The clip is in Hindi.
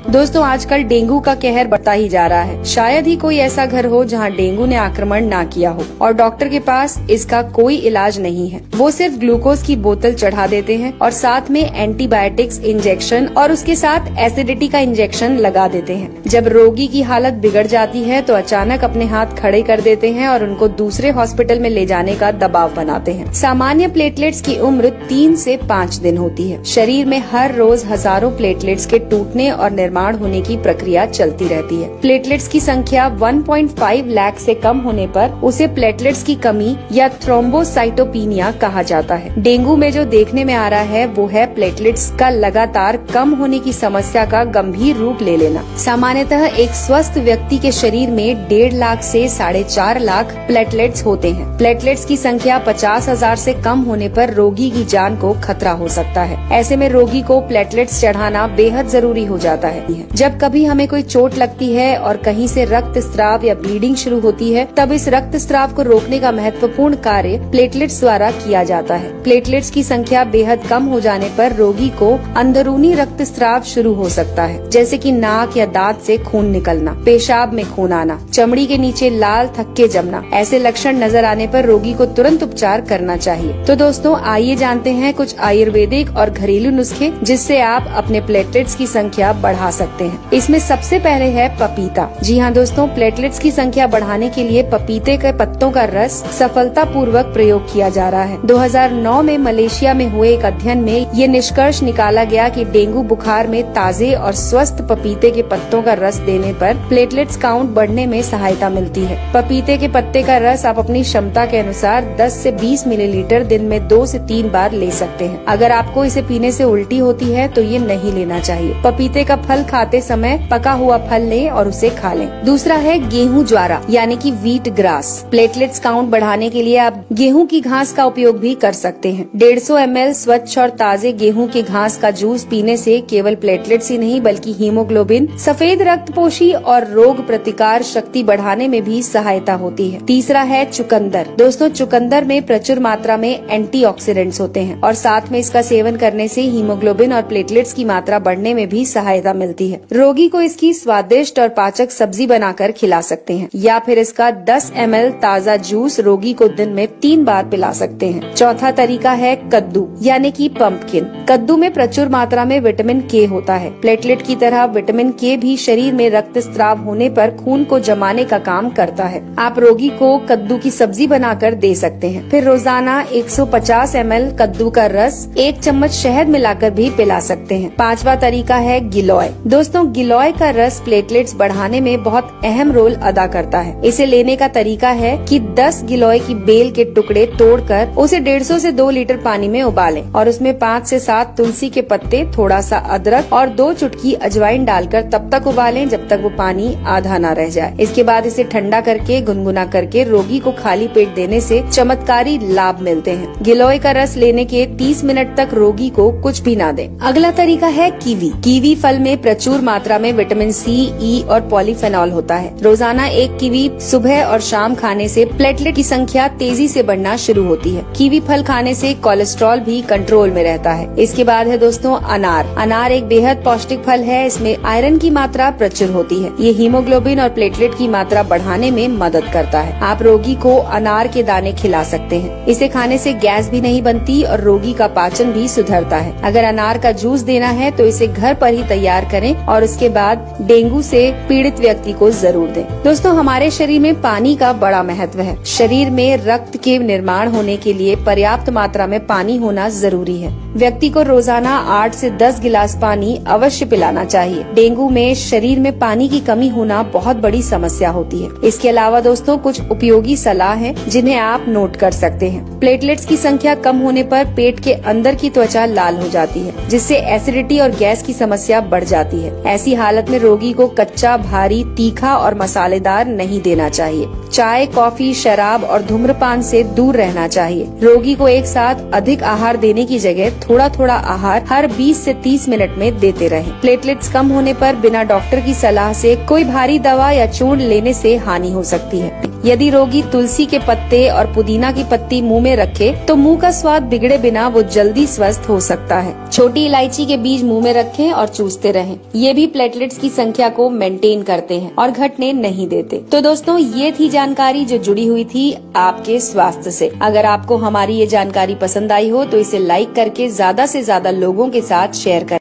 दोस्तों आजकल डेंगू का कहर बढ़ता ही जा रहा है। शायद ही कोई ऐसा घर हो जहां डेंगू ने आक्रमण ना किया हो और डॉक्टर के पास इसका कोई इलाज नहीं है। वो सिर्फ ग्लूकोज की बोतल चढ़ा देते हैं और साथ में एंटीबायोटिक्स इंजेक्शन और उसके साथ एसिडिटी का इंजेक्शन लगा देते हैं। जब रोगी की हालत बिगड़ जाती है तो अचानक अपने हाथ खड़े कर देते हैं और उनको दूसरे हॉस्पिटल में ले जाने का दबाव बनाते हैं। सामान्य प्लेटलेट्स की उम्र 3 से 5 दिन होती है। शरीर में हर रोज हजारों प्लेटलेट्स के टूटने और निर्माण होने की प्रक्रिया चलती रहती है। प्लेटलेट्स की संख्या 1.5 लाख से कम होने पर उसे प्लेटलेट्स की कमी या थ्रोम्बोसाइटोपिनिया कहा जाता है। डेंगू में जो देखने में आ रहा है वो है प्लेटलेट्स का लगातार कम होने की समस्या का गंभीर रूप ले लेना। सामान्यतः एक स्वस्थ व्यक्ति के शरीर में 1.5 लाख से 4.5 लाख प्लेटलेट्स होते हैं। प्लेटलेट्स की संख्या 50,000 से कम होने पर रोगी की जान को खतरा हो सकता है। ऐसे में रोगी को प्लेटलेट्स चढ़ाना बेहद जरूरी हो जाता है। जब कभी हमें कोई चोट लगती है और कहीं से रक्त स्राव या ब्लीडिंग शुरू होती है, तब इस रक्त स्राव को रोकने का महत्वपूर्ण कार्य प्लेटलेट्स द्वारा किया जाता है। प्लेटलेट्स की संख्या बेहद कम हो जाने पर रोगी को अंदरूनी रक्त स्राव शुरू हो सकता है, जैसे कि नाक या दांत से खून निकलना, पेशाब में खून आना, चमड़ी के नीचे लाल थक्के जमना। ऐसे लक्षण नजर आने पर रोगी को तुरंत उपचार करना चाहिए। तो दोस्तों आइए जानते हैं कुछ आयुर्वेदिक और घरेलू नुस्खे जिससे आप अपने प्लेटलेट्स की संख्या बढ़ा सकते हैं। इसमें सबसे पहले है पपीता। जी हाँ दोस्तों, प्लेटलेट्स की संख्या बढ़ाने के लिए पपीते के पत्तों का रस सफलतापूर्वक प्रयोग किया जा रहा है। 2009 में मलेशिया में हुए एक अध्ययन में ये निष्कर्ष निकाला गया कि डेंगू बुखार में ताजे और स्वस्थ पपीते के पत्तों का रस देने पर प्लेटलेट्स काउंट बढ़ने में सहायता मिलती है। पपीते के पत्ते का रस आप अपनी क्षमता के अनुसार 10 से 20 मिलीलीटर दिन में 2 से 3 बार ले सकते हैं। अगर आपको इसे पीने से उल्टी होती है तो ये नहीं लेना चाहिए। पपीते का फल खाते समय पका हुआ फल लें और उसे खा लें। दूसरा है गेहूं ज्वारा यानी कि व्हीट ग्रास। प्लेटलेट्स काउंट बढ़ाने के लिए आप गेहूं की घास का उपयोग भी कर सकते हैं। 150 ml स्वच्छ और ताजे गेहूं की घास का जूस पीने से केवल प्लेटलेट्स ही नहीं बल्कि हीमोग्लोबिन, सफेद रक्तपोशी और रोग प्रतिकार शक्ति बढ़ाने में भी सहायता होती है। तीसरा है चुकंदर। दोस्तों चुकंदर में प्रचुर मात्रा में एंटीऑक्सीडेंट्स होते हैं और साथ में इसका सेवन करने से हीमोग्लोबिन और प्लेटलेट्स की मात्रा बढ़ने में भी सहायता मिलती है। रोगी को इसकी स्वादिष्ट और पाचक सब्जी बनाकर खिला सकते हैं या फिर इसका 10 ml ताजा जूस रोगी को दिन में 3 बार पिला सकते हैं। चौथा तरीका है कद्दू यानी कि पंपकिन। कद्दू में प्रचुर मात्रा में विटामिन के होता है। प्लेटलेट की तरह विटामिन के भी शरीर में रक्त स्राव होने पर खून को जमाने का काम करता है। आप रोगी को कद्दू की सब्जी बनाकर दे सकते हैं। फिर रोजाना 150 ml कद्दू का रस 1 चम्मच शहद मिलाकर भी पिला सकते हैं। पांचवा तरीका है गिलोय। दोस्तों गिलोय का रस प्लेटलेट्स बढ़ाने में बहुत अहम रोल अदा करता है। इसे लेने का तरीका है कि 10 गिलोय की बेल के टुकड़े तोड़कर उसे 150 से 2 लीटर पानी में उबालें और उसमें 5 से 7 तुलसी के पत्ते, थोड़ा सा अदरक और 2 चुटकी अजवाइन डालकर तब तक उबालें जब तक वो पानी आधा न रह जाए। इसके बाद इसे ठंडा करके गुनगुना करके रोगी को खाली पेट देने से चमत्कारी लाभ मिलते हैं। गिलोय का रस लेने के 30 मिनट तक रोगी को कुछ भी ना दें। अगला तरीका है कीवी। कीवी फल में प्रचुर मात्रा में विटामिन सी, ई और पॉलीफेनॉल होता है। रोजाना एक कीवी सुबह और शाम खाने से प्लेटलेट की संख्या तेजी से बढ़ना शुरू होती है। कीवी फल खाने से कोलेस्ट्रॉल भी कंट्रोल में रहता है। इसके बाद है दोस्तों अनार। अनार एक बेहद पौष्टिक फल है। इसमें आयरन की मात्रा प्रचुर होती है। ये हीमोग्लोबिन और प्लेटलेट की मात्रा बढ़ाने में मदद करता है। आप रोगी को अनार के दाने खिला सकते हैं। इसे खाने से गैस भी नहीं बनती और रोगी का पाचन भी सुधरता है। अगर अनार का जूस देना है तो इसे घर पर ही तैयार करें और उसके बाद डेंगू से पीड़ित व्यक्ति को जरूर दें। दोस्तों हमारे शरीर में पानी का बड़ा महत्व है। शरीर में रक्त के निर्माण होने के लिए पर्याप्त मात्रा में पानी होना जरूरी है। व्यक्ति को रोजाना 8 से 10 गिलास पानी अवश्य पिलाना चाहिए। डेंगू में शरीर में पानी की कमी होना बहुत बड़ी समस्या होती है। इसके अलावा दोस्तों कुछ उपयोगी सलाह है जिन्हें आप नोट कर सकते हैं। प्लेटलेट्स की संख्या कम होने पर पेट के अंदर की त्वचा लाल हो जाती है, जिससे एसिडिटी और गैस की समस्या बढ़ जाती है। ऐसी हालत में रोगी को कच्चा, भारी, तीखा और मसालेदार नहीं देना चाहिए। चाय, कॉफी, शराब और धूम्रपान से दूर रहना चाहिए। रोगी को एक साथ अधिक आहार देने की जगह थोड़ा थोड़ा आहार हर 20 से 30 मिनट में देते रहें। प्लेटलेट्स कम होने पर बिना डॉक्टर की सलाह से कोई भारी दवा या चूर्ण लेने से हानि हो सकती है। यदि रोगी तुलसी के पत्ते और पुदीना की पत्ती मुंह में रखे तो मुंह का स्वाद बिगड़े बिना वो जल्दी स्वस्थ हो सकता है। छोटी इलायची के बीज मुंह में रखें और चूसते रहें। ये भी प्लेटलेट्स की संख्या को मेंटेन करते हैं और घटने नहीं देते। तो दोस्तों, ये थी जानकारी जो जुड़ी हुई थी आपके स्वास्थ्य से। अगर आपको हमारी ये जानकारी पसंद आई हो तो इसे लाइक करके ज्यादा से ज्यादा लोगों के साथ शेयर करें।